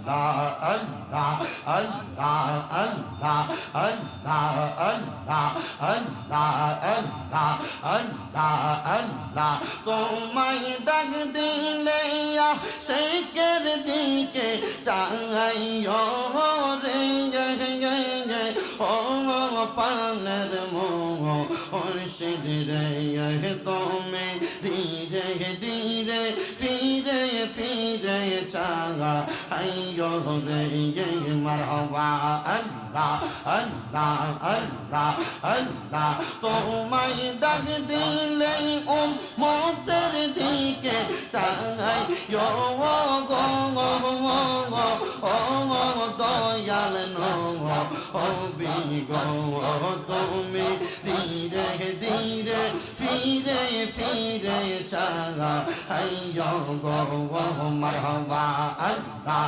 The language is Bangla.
আল্লাহ আল্লাহ আল্লাহ আল্লাহ আল্লাহ আল্লাহ আল্লাহ আল্লাহ আল্লাহ আল্লাহ তোমায় ডাক দিলে শেখের দিকে চাইও রে ও পানের মুর্শিদ রে তুমি ধীরে ধীরে ফিরে ফিরে চাগা আইয়ো রে মারহাবা আল্লাহ আল্লাহ আল্লাহ আল্লাহ তোমায় ডাক দিলে উম্মতের দিকে চাইয়ো গো ও দয়াল নবী গো তুমি ধীরে ধীরে ফিরে ফিরে চাগা আইয়ো গো মারহাবা আল্লাহ